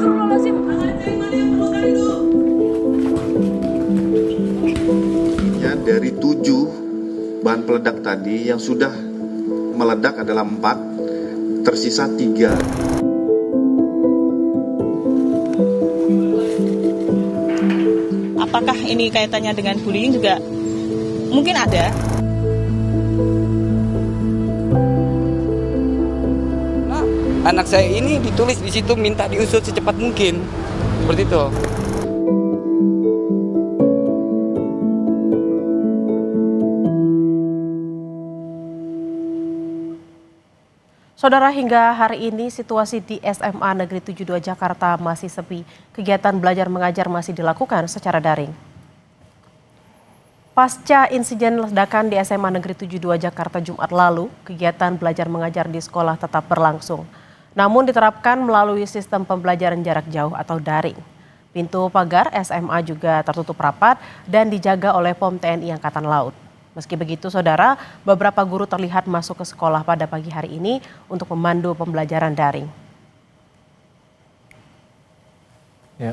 Astagfirullahaladzim. Ya, dari 7 bahan peledak tadi yang sudah meledak adalah 4, tersisa 3. Apakah ini kaitannya dengan bullying juga? Mungkin ada. Nah, anak saya ini ditulis di situ minta diusut secepat mungkin. Seperti itu. Saudara, hingga hari ini situasi di SMA Negeri 72 Jakarta masih sepi. Kegiatan belajar mengajar masih dilakukan secara daring. Pasca insiden ledakan di SMA Negeri 72 Jakarta Jumat lalu, kegiatan belajar mengajar di sekolah tetap berlangsung. Namun diterapkan melalui sistem pembelajaran jarak jauh atau daring. Pintu pagar SMA juga tertutup rapat dan dijaga oleh POM TNI Angkatan Laut. Meski begitu, saudara, beberapa guru terlihat masuk ke sekolah pada pagi hari ini untuk memandu pembelajaran daring. Ya.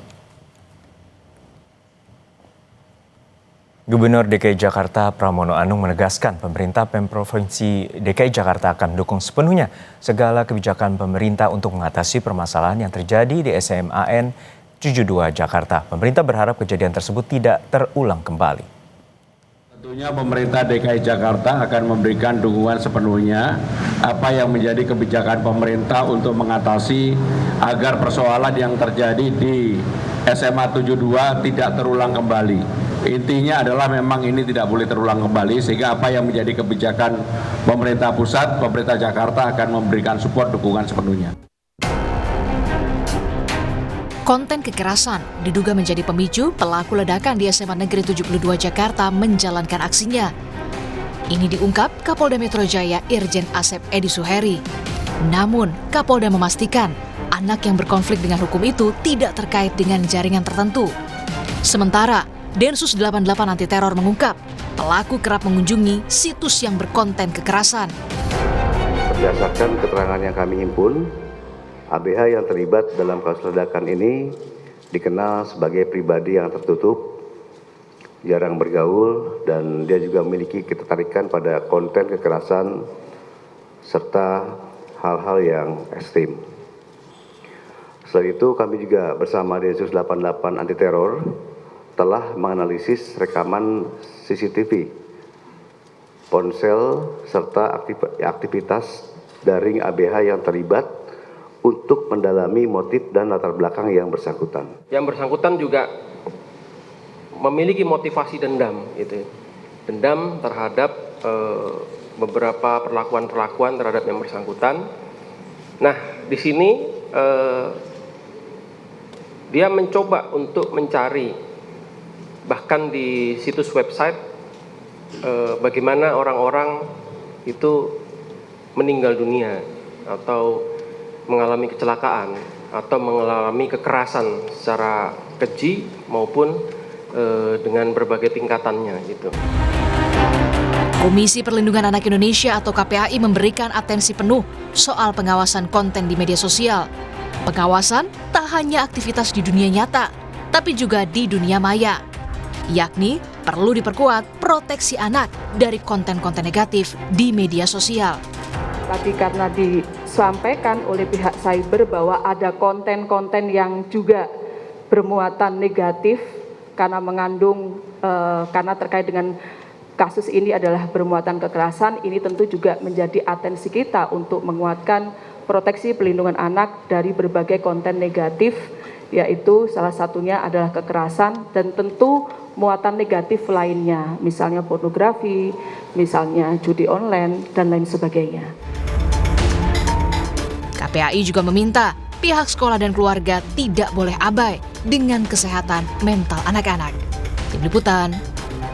Gubernur DKI Jakarta Pramono Anung menegaskan pemerintah Pemprov Provinsi DKI Jakarta akan mendukung sepenuhnya segala kebijakan pemerintah untuk mengatasi permasalahan yang terjadi di SMAN 72 Jakarta. Pemerintah berharap kejadian tersebut tidak terulang kembali. Tentunya pemerintah DKI Jakarta akan memberikan dukungan sepenuhnya apa yang menjadi kebijakan pemerintah untuk mengatasi agar persoalan yang terjadi di SMA 72 tidak terulang kembali. Intinya adalah memang ini tidak boleh terulang kembali, sehingga apa yang menjadi kebijakan pemerintah pusat, pemerintah Jakarta akan memberikan support dukungan sepenuhnya. Konten kekerasan diduga menjadi pemicu pelaku ledakan di SMA Negeri 72 Jakarta menjalankan aksinya. Ini diungkap Kapolda Metro Jaya Irjen Asep Edi Suheri. Namun, Kapolda memastikan anak yang berkonflik dengan hukum itu tidak terkait dengan jaringan tertentu. Sementara, Densus 88 Anti Teror mengungkap pelaku kerap mengunjungi situs yang berkonten kekerasan. Berdasarkan keterangan yang kami himpun, ABH yang terlibat dalam kasus ledakan ini dikenal sebagai pribadi yang tertutup, jarang bergaul, dan dia juga memiliki ketertarikan pada konten kekerasan serta hal-hal yang ekstrim. Selain itu, kami juga bersama Densus 88 Anti Teror telah menganalisis rekaman CCTV, ponsel, serta aktivitas daring ABH yang terlibat untuk mendalami motif dan latar belakang yang bersangkutan. Yang bersangkutan juga memiliki motivasi dendam, gitu. Dendam terhadap beberapa perlakuan terhadap yang bersangkutan. Nah, di sini dia mencoba untuk mencari, bahkan di situs website, bagaimana orang-orang itu meninggal dunia atau mengalami kecelakaan atau mengalami kekerasan secara keji maupun dengan berbagai tingkatannya gitu. Komisi Perlindungan Anak Indonesia atau KPAI memberikan atensi penuh soal pengawasan konten di media sosial. Pengawasan tak hanya aktivitas di dunia nyata, tapi juga di dunia maya. Yakni perlu diperkuat proteksi anak dari konten-konten negatif di media sosial. Tadi karena disampaikan oleh pihak cyber bahwa ada konten-konten yang juga bermuatan negatif karena mengandung, karena terkait dengan kasus ini adalah bermuatan kekerasan, ini tentu juga menjadi atensi kita untuk menguatkan proteksi pelindungan anak dari berbagai konten negatif, yaitu salah satunya adalah kekerasan dan tentu muatan negatif lainnya, misalnya pornografi, misalnya judi online, dan lain sebagainya. KPAI juga meminta pihak sekolah dan keluarga tidak boleh abai dengan kesehatan mental anak-anak. Tim Liputan,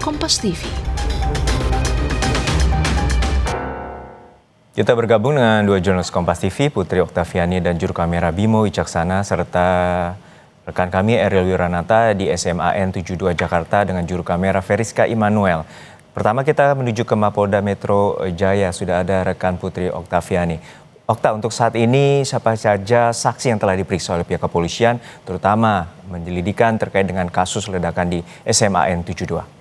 Kompas TV. Kita bergabung dengan dua jurnalis Kompas TV, Putri Oktaviani dan juru kamera Bimo Wicaksana, serta rekan kami Ariel Wiranata di SMAN 72 Jakarta dengan juru kamera Veriska Immanuel. Pertama kita menuju ke Mapolda Metro Jaya, sudah ada rekan Putri Oktaviani. Okta, untuk saat ini siapa saja saksi yang telah diperiksa oleh pihak kepolisian, terutama penyelidikan terkait dengan kasus ledakan di SMAN 72?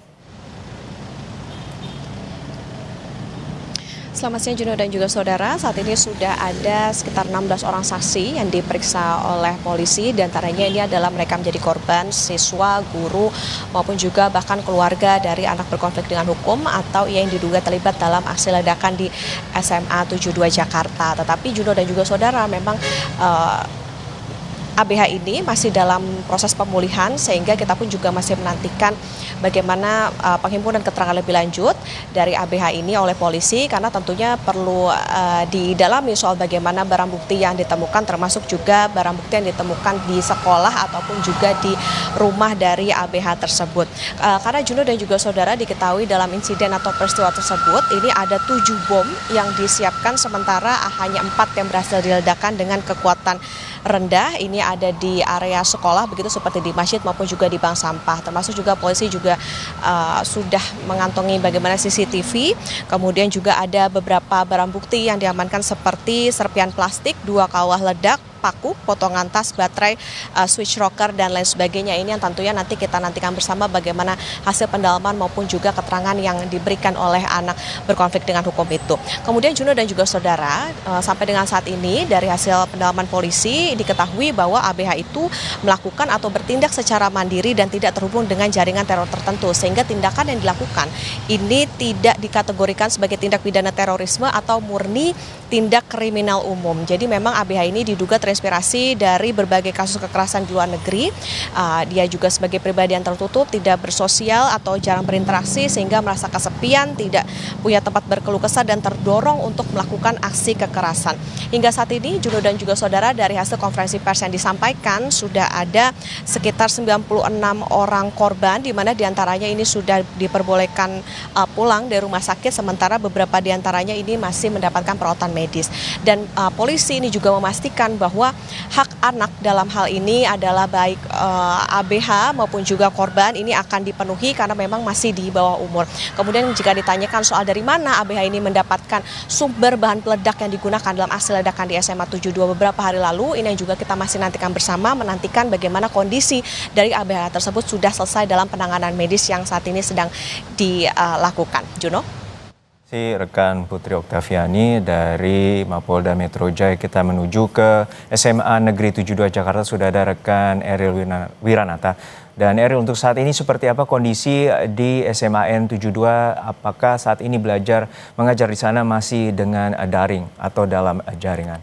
Selamat siang Juno dan juga saudara, saat ini sudah ada sekitar 16 orang saksi yang diperiksa oleh polisi, diantaranya ini adalah mereka menjadi korban, siswa, guru, maupun juga bahkan keluarga dari anak berkonflik dengan hukum atau yang diduga terlibat dalam aksi ledakan di SMA 72 Jakarta. Tetapi Juno dan juga saudara, memang ABH ini masih dalam proses pemulihan sehingga kita pun juga masih menantikan bagaimana penghimpunan keterangan lebih lanjut dari ABH ini oleh polisi, karena tentunya perlu didalami soal bagaimana barang bukti yang ditemukan, termasuk juga barang bukti yang ditemukan di sekolah ataupun juga di rumah dari ABH tersebut. Karena Juno dan juga saudara, diketahui dalam insiden atau peristiwa tersebut ini ada 7 bom yang disiapkan, sementara hanya 4 yang berhasil diledakkan dengan kekuatan rendah. Ini ada di area sekolah, begitu seperti di masjid maupun juga di bank sampah. Termasuk juga polisi juga sudah mengantongi bagaimana CCTV. Kemudian juga ada beberapa barang bukti yang diamankan seperti serpian plastik, 2 kawah ledak, paku, potongan tas, baterai, switch rocker, dan lain sebagainya. Ini yang tentunya nanti kita nantikan bersama bagaimana hasil pendalaman maupun juga keterangan yang diberikan oleh anak berkonflik dengan hukum itu. Kemudian Juno dan juga saudara, sampai dengan saat ini dari hasil pendalaman polisi diketahui bahwa ABH itu melakukan atau bertindak secara mandiri dan tidak terhubung dengan jaringan teror tertentu, sehingga tindakan yang dilakukan ini tidak dikategorikan sebagai tindak pidana terorisme atau murni tindak kriminal umum. Jadi memang ABH ini diduga terinspirasi dari berbagai kasus kekerasan di luar negeri. Dia juga sebagai pribadi yang tertutup, tidak bersosial atau jarang berinteraksi, sehingga merasa kesepian, tidak punya tempat berkeluh kesah dan terdorong untuk melakukan aksi kekerasan. Hingga saat ini Juno dan juga saudara, dari hasil konferensi pers yang disampaikan sudah ada sekitar 96 orang korban, di mana diantaranya ini sudah diperbolehkan pulang dari rumah sakit, sementara beberapa diantaranya ini masih mendapatkan perawatan medis. Dan polisi ini juga memastikan bahwa hak anak dalam hal ini adalah baik ABH maupun juga korban ini akan dipenuhi karena memang masih di bawah umur. Kemudian jika ditanyakan soal dari mana ABH ini mendapatkan sumber bahan peledak yang digunakan dalam aksi ledakan di SMA 72 beberapa hari lalu, ini juga kita masih nantikan bersama, menantikan bagaimana kondisi dari ABH tersebut sudah selesai dalam penanganan medis yang saat ini sedang dilakukan. Juno? Rekan Putri Oktaviani dari Mapolda Metro Jaya. Kita menuju ke SMA Negeri 72 Jakarta, sudah ada rekan Eril Wiranata. Dan Eril, untuk saat ini seperti apa kondisi di SMAN 72? Apakah saat ini belajar mengajar di sana masih dengan daring atau dalam jaringan?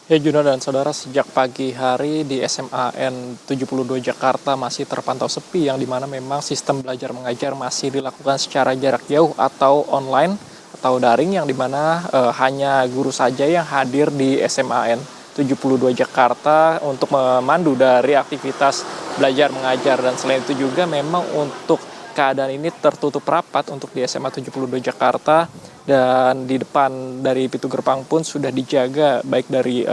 Ya Juno dan saudara, sejak pagi hari di SMAN 72 Jakarta masih terpantau sepi, yang dimana memang sistem belajar mengajar masih dilakukan secara jarak jauh atau online atau daring, yang dimana hanya guru saja yang hadir di SMAN 72 Jakarta untuk memandu dari aktivitas belajar mengajar. Dan selain itu juga memang untuk keadaan ini tertutup rapat untuk di SMA 72 Jakarta, dan di depan dari pintu gerbang pun sudah dijaga baik dari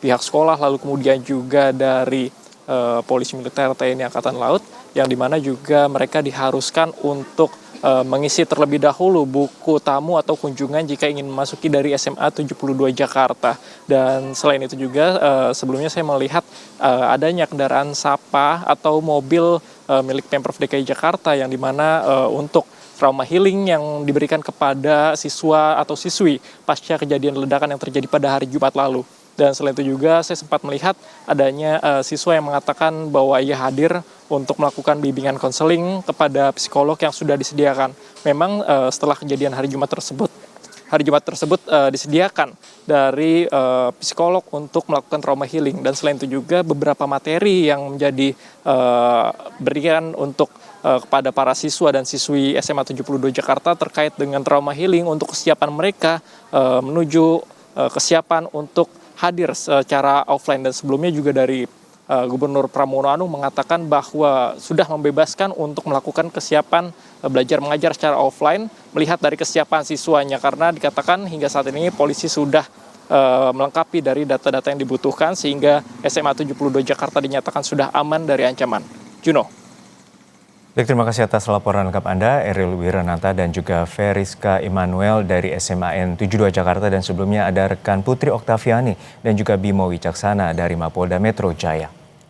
pihak sekolah, lalu kemudian juga dari polisi militer TNI Angkatan Laut, yang dimana juga mereka diharuskan untuk mengisi terlebih dahulu buku tamu atau kunjungan jika ingin memasuki dari SMA 72 Jakarta. Dan selain itu juga sebelumnya saya melihat adanya kendaraan Sapa atau mobil milik Pemprov DKI Jakarta, yang dimana untuk trauma healing yang diberikan kepada siswa atau siswi pasca kejadian ledakan yang terjadi pada hari Jumat lalu. Dan selain itu juga saya sempat melihat adanya siswa yang mengatakan bahwa ia hadir untuk melakukan bimbingan konseling kepada psikolog yang sudah disediakan. Memang setelah kejadian hari Jumat tersebut disediakan dari psikolog untuk melakukan trauma healing. Dan selain itu juga beberapa materi yang menjadi berikan untuk kepada para siswa dan siswi SMA 72 Jakarta terkait dengan trauma healing untuk kesiapan mereka menuju kesiapan untuk hadir secara offline. Dan sebelumnya juga dari Gubernur Pramono Anung mengatakan bahwa sudah membebaskan untuk melakukan kesiapan belajar mengajar secara offline, melihat dari kesiapan siswanya, karena dikatakan hingga saat ini polisi sudah melengkapi dari data-data yang dibutuhkan, sehingga SMA 72 Jakarta dinyatakan sudah aman dari ancaman. Juno. Baik, terima kasih atas laporan lengkap Anda, Eril Wiranata dan juga Feriska Immanuel dari SMAN 72 Jakarta, dan sebelumnya ada rekan Putri Oktaviani dan juga Bimo Wicaksana dari Mapolda Metro Jaya.